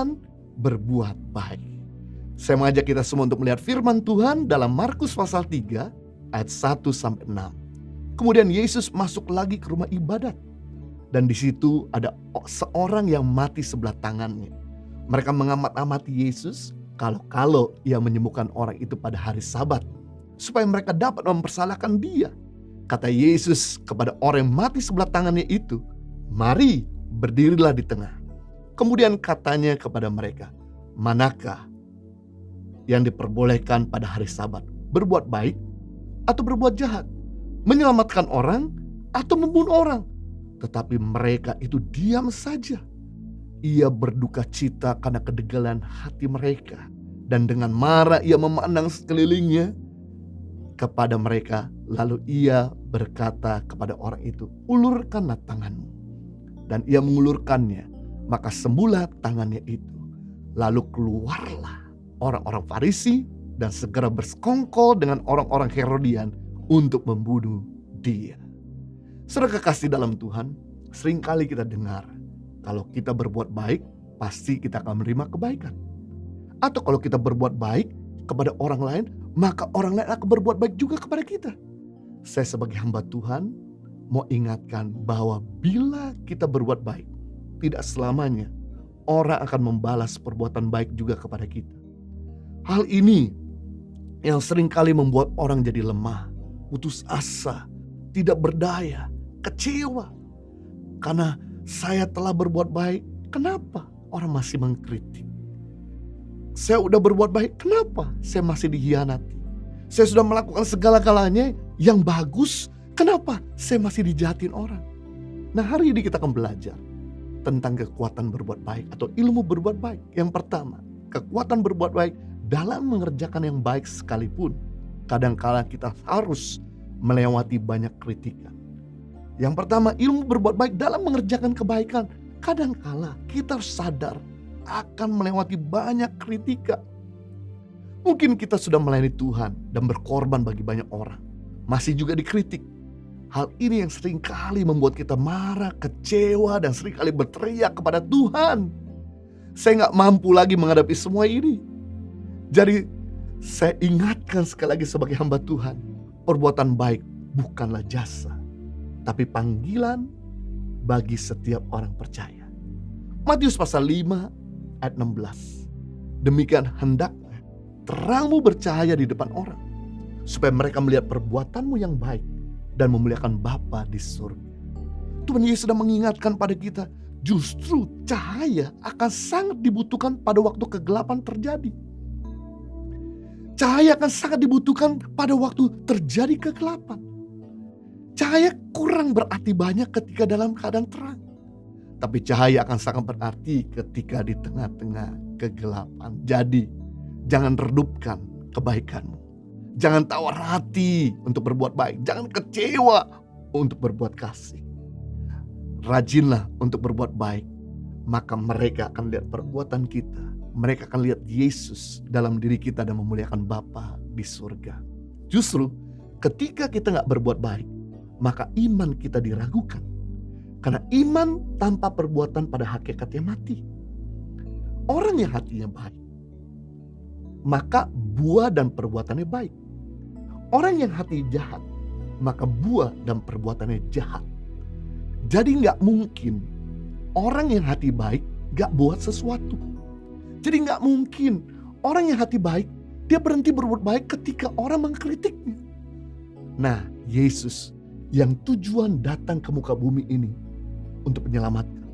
dan berbuat baik. Saya mengajak kita semua untuk melihat firman Tuhan dalam Markus pasal 3 ayat 1-6. Kemudian Yesus masuk lagi ke rumah ibadat. Dan di situ ada seorang yang mati sebelah tangannya. Mereka mengamat-amati Yesus kalau ia menyembuhkan orang itu pada hari Sabat, supaya mereka dapat mempersalahkan dia. Kata Yesus kepada orang yang mati sebelah tangannya itu, "Mari, berdirilah di tengah." Kemudian katanya kepada mereka, "Manakah yang diperbolehkan pada hari Sabat? Berbuat baik atau berbuat jahat? Menyelamatkan orang atau membunuh orang?" Tetapi mereka itu diam saja. Ia berduka cita karena kedegalan hati mereka. Dan dengan marah ia memandang sekelilingnya kepada mereka. Lalu ia berkata kepada orang itu, "Ulurkanlah tanganmu." Dan ia mengulurkannya, maka sembuhlah tangannya itu. Lalu keluarlah orang-orang Farisi dan segera bersekongkol dengan orang-orang Herodian untuk membunuh dia. Saudara kekasih dalam Tuhan, seringkali kita dengar, kalau kita berbuat baik, pasti kita akan menerima kebaikan. Atau kalau kita berbuat baik kepada orang lain, maka orang lain akan berbuat baik juga kepada kita. Saya sebagai hamba Tuhan mau ingatkan bahwa bila kita berbuat baik, tidak selamanya orang akan membalas perbuatan baik juga kepada kita. Hal ini yang seringkali membuat orang jadi lemah, putus asa, tidak berdaya, kecewa. Karena saya telah berbuat baik, kenapa orang masih mengkritik? Saya udah berbuat baik, kenapa saya masih dikhianati? Saya sudah melakukan segala-galanya yang bagus, kenapa saya masih dijahatin orang? Nah, hari ini kita akan belajar tentang kekuatan berbuat baik atau ilmu berbuat baik. Yang pertama, kekuatan berbuat baik dalam mengerjakan yang baik sekalipun. Kadang-kala kita harus melewati banyak kritikan. Yang pertama, ilmu berbuat baik dalam mengerjakan kebaikan. Kadang-kala kita sadar akan melewati banyak kritikan. Mungkin kita sudah melayani Tuhan dan berkorban bagi banyak orang, masih juga dikritik. Hal ini yang seringkali membuat kita marah, kecewa, dan seringkali berteriak kepada Tuhan. Saya gak mampu lagi menghadapi semua ini. Jadi saya ingatkan sekali lagi sebagai hamba Tuhan, perbuatan baik bukanlah jasa, tapi panggilan bagi setiap orang percaya. Matius pasal 5 ayat 16. Demikian hendaknya terangmu bercahaya di depan orang, supaya mereka melihat perbuatanmu yang baik dan memuliakan Bapa di surga. Tuhan Yesus sedang mengingatkan pada kita, justru cahaya akan sangat dibutuhkan pada waktu kegelapan terjadi. Cahaya akan sangat dibutuhkan pada waktu terjadi kegelapan. Cahaya kurang berarti banyak ketika dalam keadaan terang. Tapi cahaya akan sangat berarti ketika di tengah-tengah kegelapan. Jadi jangan redupkan kebaikanmu. Jangan tawar hati untuk berbuat baik. Jangan kecewa untuk berbuat kasih. Rajinlah untuk berbuat baik. Maka mereka akan lihat perbuatan kita. Mereka akan lihat Yesus dalam diri kita dan memuliakan Bapa di surga. Justru ketika kita gak berbuat baik, maka iman kita diragukan. Karena iman tanpa perbuatan pada hakikatnya mati. Orang yang hatinya baik, maka buah dan perbuatannya baik. Orang yang hati jahat, maka buah dan perbuatannya jahat. Jadi gak mungkin orang yang hati baik gak buat sesuatu. Jadi gak mungkin orang yang hati baik dia berhenti berbuat baik ketika orang mengkritiknya. Nah, Yesus yang tujuan datang ke muka bumi ini untuk menyelamatkan,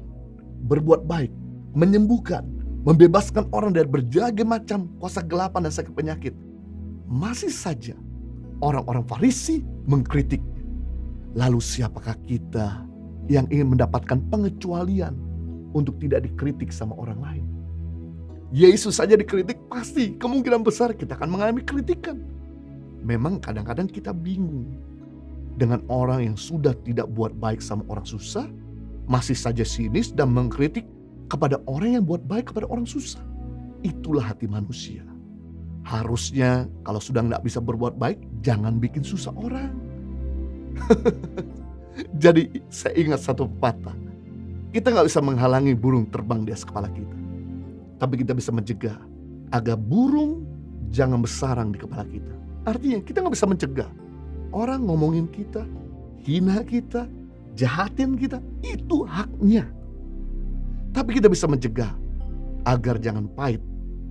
berbuat baik, menyembuhkan, membebaskan orang dari berbagai macam kuasa gelapan dan sakit penyakit. Masih saja orang-orang Farisi mengkritiknya. Lalu siapakah kita yang ingin mendapatkan pengecualian untuk tidak dikritik sama orang lain? Yesus saja dikritik, pasti kemungkinan besar kita akan mengalami kritikan. Memang kadang-kadang kita bingung dengan orang yang sudah tidak buat baik sama orang susah, masih saja sinis dan mengkritik kepada orang yang buat baik kepada orang susah. Itulah hati manusia. Harusnya kalau sudah gak bisa berbuat baik, jangan bikin susah orang. Jadi saya ingat satu pepatah, kita gak bisa menghalangi burung terbang di atas kepala kita. Tapi kita bisa mencegah agar burung jangan bersarang di kepala kita. Artinya kita gak bisa mencegah orang ngomongin kita, hina kita, jahatin kita. Itu haknya. Tapi kita bisa mencegah agar jangan pahit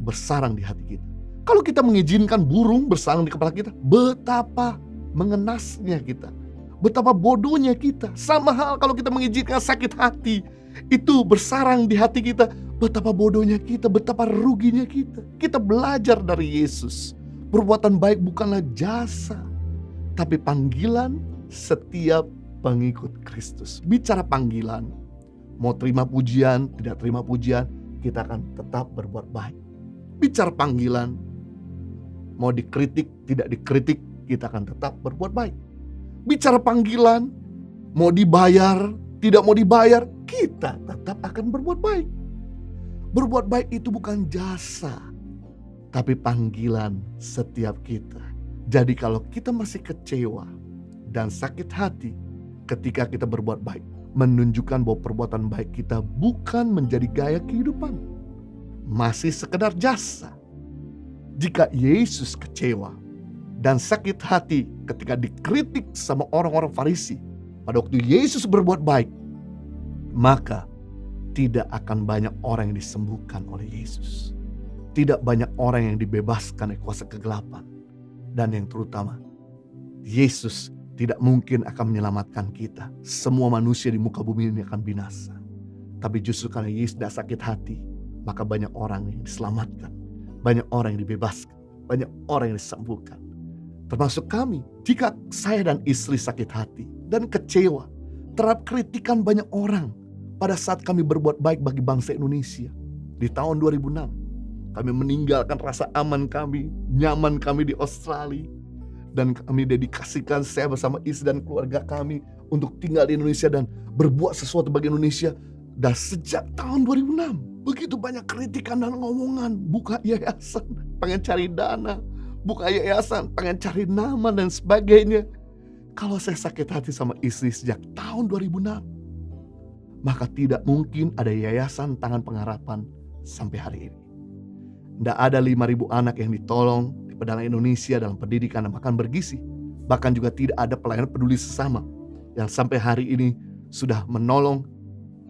bersarang di hati kita. Kalau kita mengizinkan burung bersarang di kepala kita, betapa mengenasnya kita, betapa bodohnya kita. Sama hal kalau kita mengizinkan sakit hati itu bersarang di hati kita, betapa bodohnya kita, betapa ruginya kita. Kita belajar dari Yesus. Perbuatan baik bukanlah jasa, tapi panggilan setiap pengikut Kristus. Bicara panggilan, mau terima pujian, tidak terima pujian, kita akan tetap berbuat baik. Bicara panggilan, mau dikritik, tidak dikritik, kita akan tetap berbuat baik. Bicara panggilan, mau dibayar, tidak mau dibayar, kita tetap akan berbuat baik. Berbuat baik itu bukan jasa, tapi panggilan setiap kita. Jadi kalau kita masih kecewa dan sakit hati ketika kita berbuat baik, menunjukkan bahwa perbuatan baik kita bukan menjadi gaya kehidupan, masih sekedar jasa. Jika Yesus kecewa dan sakit hati ketika dikritik sama orang-orang Farisi pada waktu Yesus berbuat baik, maka tidak akan banyak orang yang disembuhkan oleh Yesus. Tidak banyak orang yang dibebaskan dari kuasa kegelapan. Dan yang terutama, Yesus tidak mungkin akan menyelamatkan kita. Semua manusia di muka bumi ini akan binasa. Tapi justru karena Yesus tidak sakit hati, maka banyak orang yang diselamatkan. Banyak orang yang dibebaskan. Banyak orang yang disembuhkan. Termasuk kami. Jika saya dan istri sakit hati dan kecewa terhadap kritikan banyak orang pada saat kami berbuat baik bagi bangsa Indonesia di tahun 2006, kami meninggalkan rasa aman kami, nyaman kami di Australia, dan kami dedikasikan, saya bersama istri dan keluarga kami, untuk tinggal di Indonesia dan berbuat sesuatu bagi Indonesia. Dan sejak tahun 2006, begitu banyak kritikan dan ngomongan, buka yayasan, pengen cari dana, buka yayasan, pengen cari nama dan sebagainya. Kalau saya sakit hati sama istri sejak tahun 2006, maka tidak mungkin ada yayasan Tangan Pengharapan sampai hari ini. Tidak ada 5.000 anak yang ditolong di pedalaman Indonesia dalam pendidikan dan makan bergizi. Bahkan juga tidak ada pelayanan peduli sesama yang sampai hari ini sudah menolong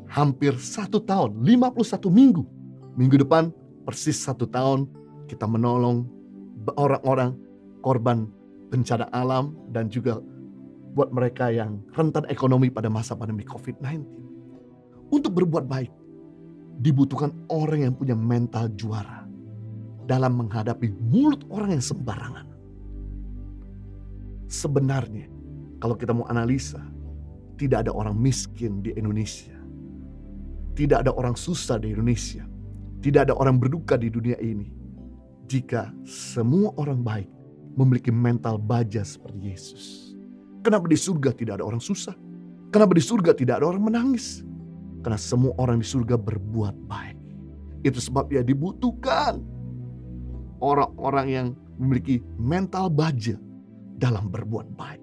hampir 1 tahun, 51 minggu. Minggu depan persis 1 tahun kita menolong orang-orang korban bencana alam dan juga buat mereka yang rentan ekonomi pada masa pandemi COVID-19. Untuk berbuat baik dibutuhkan orang yang punya mental juara dalam menghadapi mulut orang yang sembarangan. Sebenarnya kalau kita mau analisa, tidak ada orang miskin di Indonesia. Tidak ada orang susah di Indonesia. Tidak ada orang berduka di dunia ini jika semua orang baik memiliki mental baja seperti Yesus. Kenapa di surga tidak ada orang susah? Kenapa di surga tidak ada orang menangis? Karena semua orang di surga berbuat baik. Itu sebabnya dibutuhkan orang-orang yang memiliki mental baja dalam berbuat baik.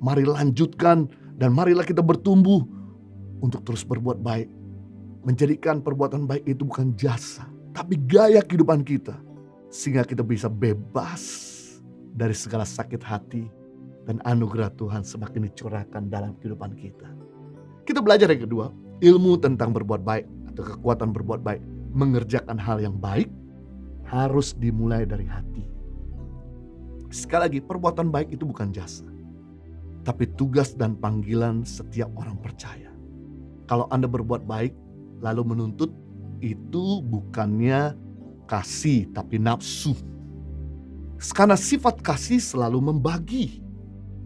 Mari lanjutkan dan marilah kita bertumbuh untuk terus berbuat baik. Menjadikan perbuatan baik itu bukan jasa, tapi gaya kehidupan kita. Sehingga kita bisa bebas dari segala sakit hati dan anugerah Tuhan semakin dicurahkan dalam kehidupan kita. Kita belajar yang kedua, ilmu tentang berbuat baik atau kekuatan berbuat baik. Mengerjakan hal yang baik harus dimulai dari hati. Sekali lagi, perbuatan baik itu bukan jasa, tapi tugas dan panggilan setiap orang percaya. Kalau Anda berbuat baik lalu menuntut, itu bukannya kasih tapi nafsu. Karena sifat kasih selalu membagi,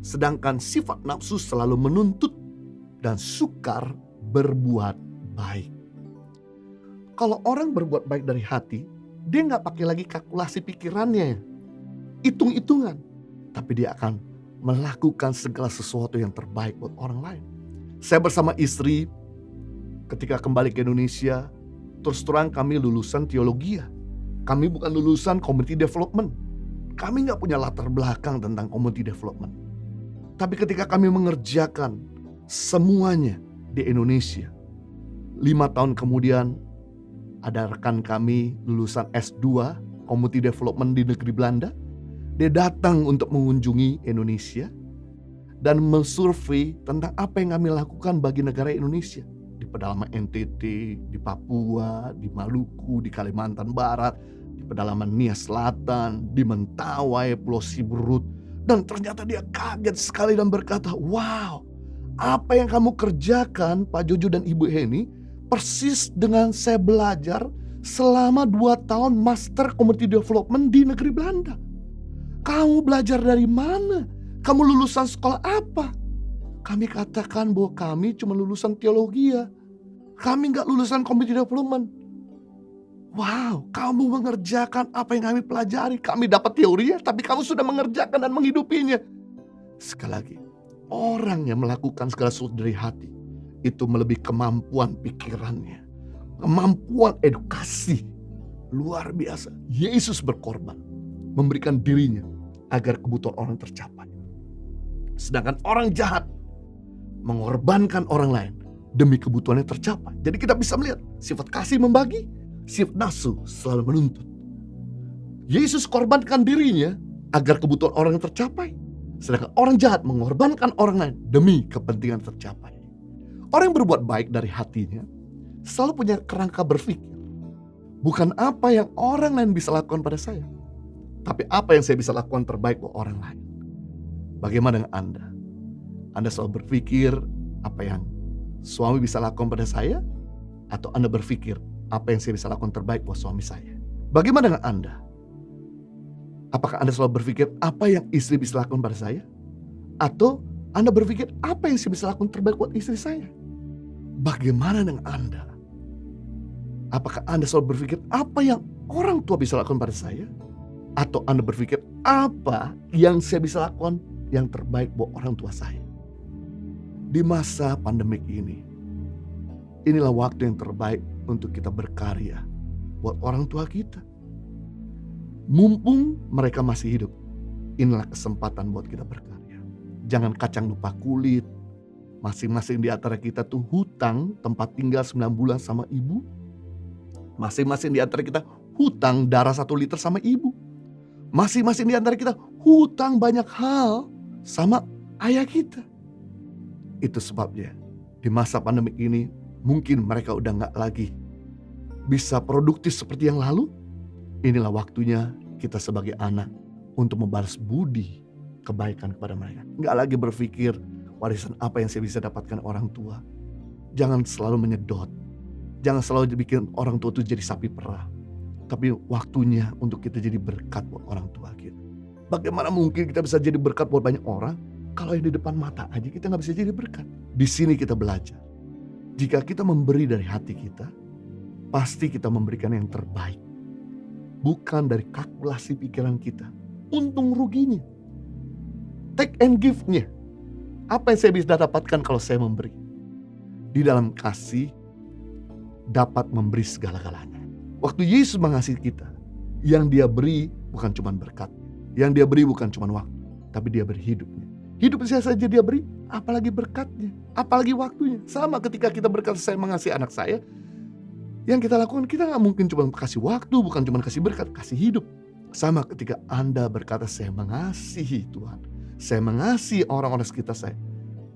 sedangkan sifat nafsu selalu menuntut dan sukar berbuat baik. Kalau orang berbuat baik dari hati, dia gak pakai lagi kalkulasi pikirannya, hitung-hitungan, tapi dia akan melakukan segala sesuatu yang terbaik buat orang lain. Saya bersama istri ketika kembali ke Indonesia, terus terang kami lulusan teologi. Kami bukan lulusan community development. Kami gak punya latar belakang tentang community development. Tapi ketika kami mengerjakan semuanya di Indonesia, 5 tahun kemudian Ada rekan kami lulusan S2 Community Development di negeri Belanda. Dia datang untuk mengunjungi Indonesia dan mensurvei tentang apa yang kami lakukan bagi negara Indonesia. Di pedalaman NTT, di Papua, di Maluku, di Kalimantan Barat, di pedalaman Nia Selatan, di Mentawai, Pulau Siberut. Dan ternyata dia kaget sekali dan berkata, wow, apa yang kamu kerjakan Pak Jojo dan Ibu Heni persis dengan saya belajar selama 2 tahun Master Community Development di negeri Belanda. Kamu belajar dari mana? Kamu lulusan sekolah apa? Kami katakan bahwa kami cuma lulusan teologi ya. Kami gak lulusan Community Development. Wow, kamu mengerjakan apa yang kami pelajari. Kami dapat teorinya, tapi kamu sudah mengerjakan dan menghidupinya. Sekali lagi, orang yang melakukan segala sesuatu dari hati, itu melebihi kemampuan pikirannya, kemampuan edukasi. Luar biasa. Yesus berkorban, memberikan dirinya agar kebutuhan orang tercapai. Sedangkan orang jahat mengorbankan orang lain demi kebutuhannya tercapai. Jadi kita bisa melihat sifat kasih membagi, sifat nafsu selalu menuntut. Yesus korbankan dirinya agar kebutuhan orang yang tercapai. Sedangkan orang jahat mengorbankan orang lain demi kepentingan tercapai. Orang yang berbuat baik dari hatinya selalu punya kerangka berpikir. Bukan apa yang orang lain bisa lakukan pada saya, tapi apa yang saya bisa lakukan terbaik buat orang lain. Bagaimana dengan Anda? Anda selalu berpikir apa yang suami bisa lakukan pada saya? Atau Anda berpikir apa yang saya bisa lakukan terbaik buat suami saya? Bagaimana dengan Anda? Apakah Anda selalu berpikir apa yang istri bisa lakukan pada saya? Atau Anda berpikir apa yang saya bisa lakukan terbaik buat istri saya? Bagaimana dengan Anda? Apakah Anda selalu berpikir apa yang orang tua bisa lakukan pada saya? Atau Anda berpikir apa yang saya bisa lakukan yang terbaik buat orang tua saya? Di masa pandemik ini, inilah waktu yang terbaik untuk kita berkarya buat orang tua kita. Mumpung mereka masih hidup, inilah kesempatan buat kita berkarya. Jangan kacang lupa kulit. Masing-masing di antara kita tuh hutang tempat tinggal 9 bulan sama ibu. Masing-masing di antara kita hutang darah 1 liter sama ibu. Masing-masing di antara kita hutang banyak hal sama ayah kita. Itu sebabnya di masa pandemik ini mungkin mereka udah gak lagi bisa produktif seperti yang lalu. Inilah waktunya kita sebagai anak untuk membalas budi kebaikan kepada mereka. Gak lagi berpikir warisan apa yang saya bisa dapatkan orang tua. Jangan selalu menyedot. Jangan selalu bikin orang tua itu jadi sapi perah. Tapi waktunya untuk kita jadi berkat buat orang tua kita. Bagaimana mungkin kita bisa jadi berkat buat banyak orang kalau yang di depan mata aja kita gak bisa jadi berkat. Di sini kita belajar. Jika kita memberi dari hati kita, pasti kita memberikan yang terbaik. Bukan dari kalkulasi pikiran kita. Untung ruginya. Take and give-nya. Apa yang saya bisa dapatkan kalau saya memberi? Di dalam kasih dapat memberi segala-galanya. Waktu Yesus mengasihi kita, yang dia beri bukan cuma berkat, yang dia beri bukan cuma waktu, tapi dia beri hidupnya. Hidup saya saja dia beri, apalagi berkatnya, apalagi waktunya. Sama ketika kita berkata saya mengasihi anak saya, yang kita lakukan kita gak mungkin cuma kasih waktu, bukan cuma kasih berkat, kasih hidup. Sama ketika Anda berkata saya mengasihi Tuhan, saya mengasihi orang-orang sekitar saya.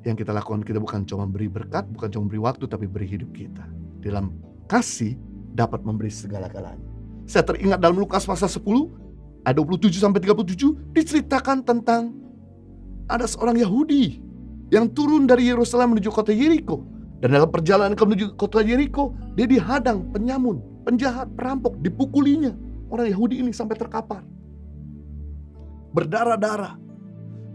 Yang kita lakukan kita bukan cuma beri berkat, bukan cuma beri waktu, tapi beri hidup kita. Dalam kasih dapat memberi segala-galanya. Saya teringat dalam Lukas pasal 10 ayat 27-37 diceritakan tentang ada seorang Yahudi yang turun dari Yerusalem menuju kota Yeriko. Dan dalam perjalanan menuju kota Yeriko, dia dihadang penyamun, penjahat, perampok, dipukulinya. Orang Yahudi ini sampai terkapar, berdarah-darah.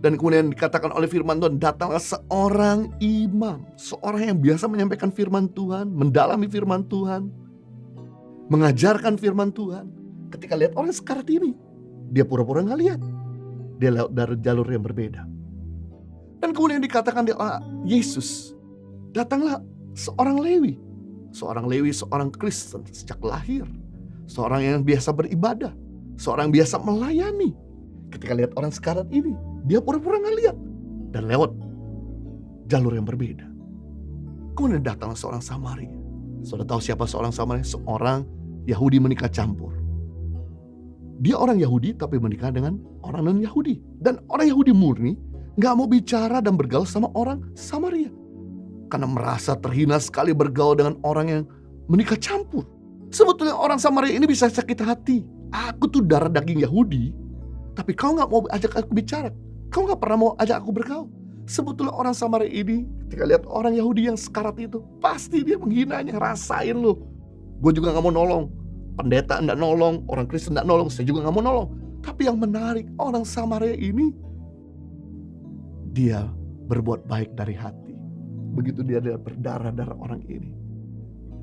Dan kemudian dikatakan oleh firman Tuhan, datanglah seorang imam, seorang yang biasa menyampaikan firman Tuhan, mendalami firman Tuhan, mengajarkan firman Tuhan. Ketika lihat orang sekarat ini, dia pura-pura gak lihat. Dia lewat dari jalur yang berbeda. Dan kemudian dikatakan Yesus, datanglah seorang Lewi. Seorang Lewi, seorang Kristen sejak lahir. Seorang yang biasa beribadah, seorang yang biasa melayani. Ketika lihat orang sekarat ini, dia pura-pura gak lihat dan lewat jalur yang berbeda. Kemudian datanglah seorang Samaria. Saudara tahu siapa seorang Samaria? Seorang Yahudi menikah campur. Dia orang Yahudi tapi menikah dengan orang non-Yahudi. Dan orang Yahudi murni gak mau bicara dan bergaul sama orang Samaria. Karena merasa terhina sekali bergaul dengan orang yang menikah campur. Sebetulnya orang Samaria ini bisa sakit hati. Aku tuh darah daging Yahudi, tapi kau gak mau ajak aku bicara. Kau gak pernah mau ajak aku bergaul. Sebetulnya orang Samaria ini ketika lihat orang Yahudi yang sekarat itu, pasti dia menghinanya. Rasain lo, gue juga gak mau nolong. Pendeta enggak nolong, orang Kristen enggak nolong, saya juga gak mau nolong. Tapi yang menarik, orang Samaria ini dia berbuat baik dari hati. Begitu dia berdarah-darah orang ini,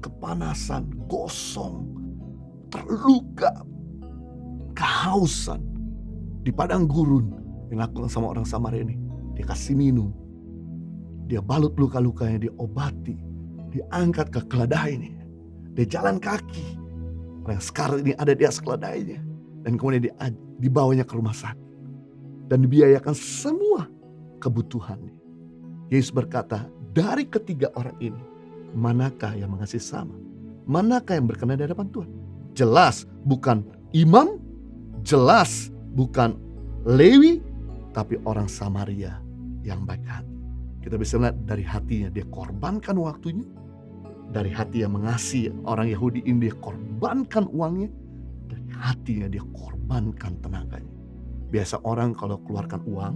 kepanasan, gosong, terluka, kehausan di padang gurun, yang dilakukan sama orang Samaria ini. Dia kasih minum, dia balut luka-lukanya, dia obati, diangkat ke keledainya, dia jalan kaki. Orang sekarang ini ada di atas keledainya, dan kemudian dibawanya ke rumah sakit dan dibiayakan semua kebutuhannya. Yesus berkata, dari ketiga orang ini, manakah yang mengasihi sama? Manakah yang berkenan di hadapan Tuhan? Jelas bukan imam, jelas bukan Lewi, tapi orang Samaria yang baik hati. Kita bisa melihat dari hatinya, dia korbankan waktunya. Dari hati yang mengasihi orang Yahudi ini, dia korbankan uangnya. Dari hatinya dia korbankan tenaganya. Biasa orang kalau keluarkan uang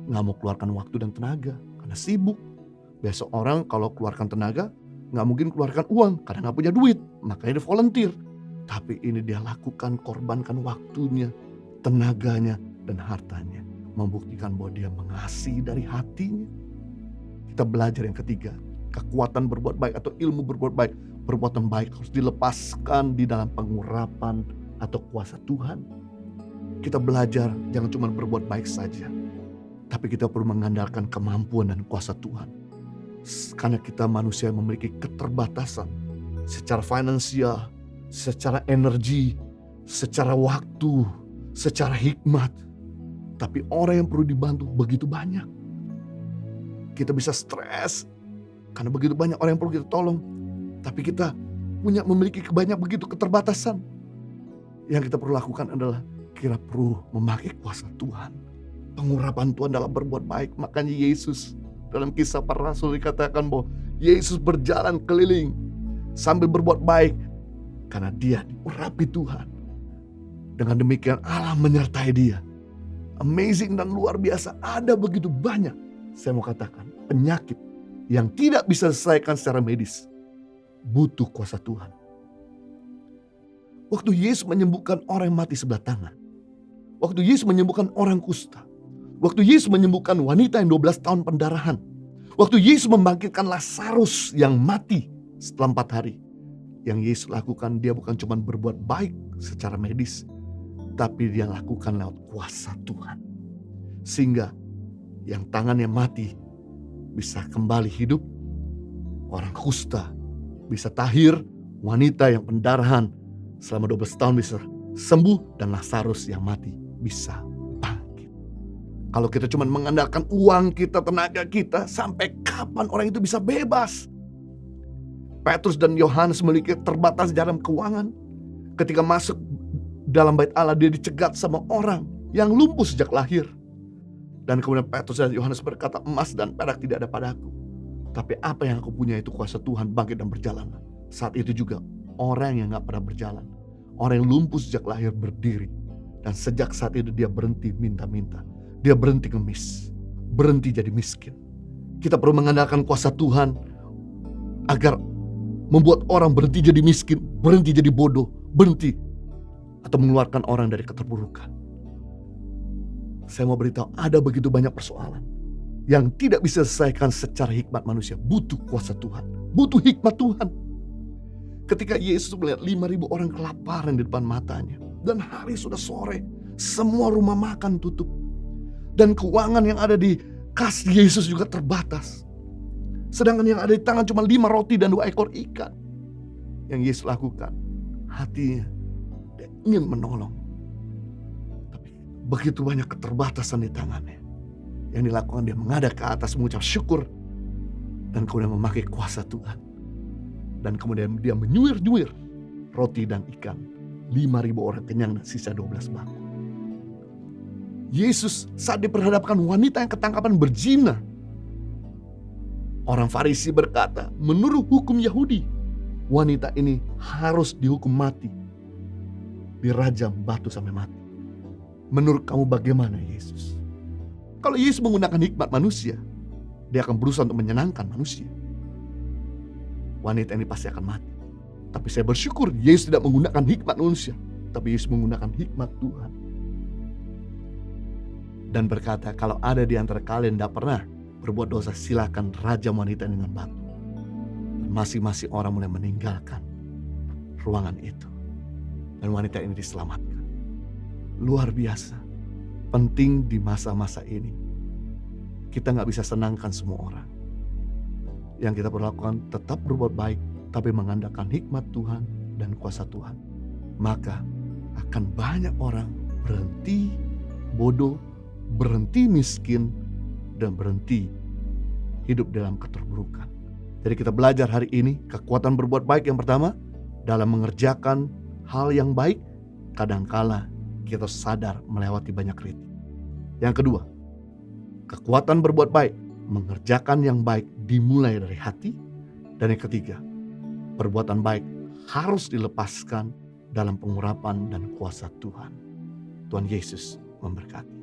gak mau keluarkan waktu dan tenaga karena sibuk. Biasa orang kalau keluarkan tenaga gak mungkin keluarkan uang karena gak punya duit, makanya dia volunteer. Tapi ini dia lakukan, korbankan waktunya, tenaganya, dan hartanya, membuktikan bahwa dia mengasihi dari hatinya. Kita belajar yang ketiga, kekuatan berbuat baik atau ilmu berbuat baik. Perbuatan baik harus dilepaskan di dalam pengurapan atau kuasa Tuhan. Kita belajar jangan cuma berbuat baik saja, tapi kita perlu mengandalkan kemampuan dan kuasa Tuhan. Karena kita manusia yang memiliki keterbatasan secara finansial, secara energi, secara waktu, secara hikmat. Tapi orang yang perlu dibantu begitu banyak. Kita bisa stres karena begitu banyak orang yang perlu kita tolong. Tapi kita memiliki begitu keterbatasan. Yang kita perlu lakukan adalah kita perlu memakai kuasa Tuhan. Pengurapan Tuhan dalam berbuat baik. Makanya Yesus dalam Kisah Para Rasul dikatakan bahwa Yesus berjalan keliling sambil berbuat baik. Karena dia diurapi Tuhan. Dengan demikian Allah menyertai dia. Amazing dan luar biasa. Ada begitu banyak, saya mau katakan, penyakit yang tidak bisa diselesaikan secara medis. Butuh kuasa Tuhan. Waktu Yesus menyembuhkan orang yang mati sebelah tangan. Waktu Yesus menyembuhkan orang kusta. Waktu Yesus menyembuhkan wanita yang 12 tahun pendarahan. Waktu Yesus membangkitkan Lazarus yang mati setelah 4 hari. Yang Yesus lakukan, dia bukan cuma berbuat baik secara medis, tapi dia lakukan lewat kuasa Tuhan. Sehingga yang tangannya mati bisa kembali hidup. Orang kusta bisa tahir. Wanita yang pendarahan selama 12 tahun bisa sembuh. Dan Lazarus yang mati bisa bangkit. Kalau kita cuma mengandalkan uang kita, tenaga kita, sampai kapan orang itu bisa bebas? Petrus dan Yohanes memiliki terbatas dalam keuangan. Ketika masuk dalam bait Allah, dia dicegat sama orang yang lumpuh sejak lahir. Dan kemudian Petrus dan Yohanes berkata, emas dan perak tidak ada padaku, tapi apa yang aku punya itu kuasa Tuhan, bangkit dan berjalan. Saat itu juga orang yang gak pernah berjalan, orang yang lumpuh sejak lahir, berdiri. Dan sejak saat itu dia berhenti minta-minta. Dia berhenti ngemis, berhenti jadi miskin. Kita perlu mengandalkan kuasa Tuhan agar membuat orang berhenti jadi miskin, berhenti jadi bodoh, berhenti atau mengeluarkan orang dari keterpurukan. Saya mau beritahu, ada begitu banyak persoalan yang tidak bisa diselesaikan secara hikmat manusia. Butuh kuasa Tuhan, butuh hikmat Tuhan. Ketika Yesus melihat 5.000 orang kelaparan di depan matanya, dan hari sudah sore, semua rumah makan tutup, dan keuangan yang ada di kas Yesus juga terbatas. Sedangkan yang ada di tangan cuma 5 roti dan 2 ekor ikan. Yang Yesus lakukan, hatinya dia ingin menolong. Tapi begitu banyak keterbatasan di tangannya. Yang dilakukan, dia menghadap ke atas mengucap syukur. Dan kemudian memakai kuasa Tuhan. Dan kemudian dia menyuir-nyuir roti dan ikan. 5.000 orang kenyang dan sisa 12 bangku. Yesus saat diperhadapkan wanita yang ketangkapan berzina, orang Farisi berkata, menurut hukum Yahudi, wanita ini harus dihukum mati, dirajam batu sampai mati. Menurut kamu bagaimana, Yesus? Kalau Yesus menggunakan hikmat manusia, dia akan berusaha untuk menyenangkan manusia. Wanita ini pasti akan mati. Tapi saya bersyukur Yesus tidak menggunakan hikmat manusia, tapi Yesus menggunakan hikmat Tuhan. Dan berkata, kalau ada di antara kalian tidak pernah berbuat dosa, silakan rajam wanita dengan batu. Dan masing-masing orang mulai meninggalkan ruangan itu. Dan wanita ini diselamatkan. Luar biasa. Penting di masa-masa ini. Kita gak bisa senangkan semua orang. Yang kita perlu lakukan tetap berbuat baik, tapi mengandalkan hikmat Tuhan dan kuasa Tuhan. Maka akan banyak orang berhenti bodoh, berhenti miskin, dan berhenti hidup dalam keterburukan. Jadi kita belajar hari ini kekuatan berbuat baik yang pertama, dalam mengerjakan hal yang baik, kadangkala kita sadar melewati banyak kritik. Yang kedua, kekuatan berbuat baik, mengerjakan yang baik dimulai dari hati. Dan yang ketiga, perbuatan baik harus dilepaskan dalam pengurapan dan kuasa Tuhan. Tuhan Yesus memberkati.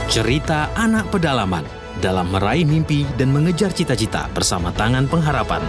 Cerita anak pedalaman dalam meraih mimpi dan mengejar cita-cita bersama Tangan Pengharapan.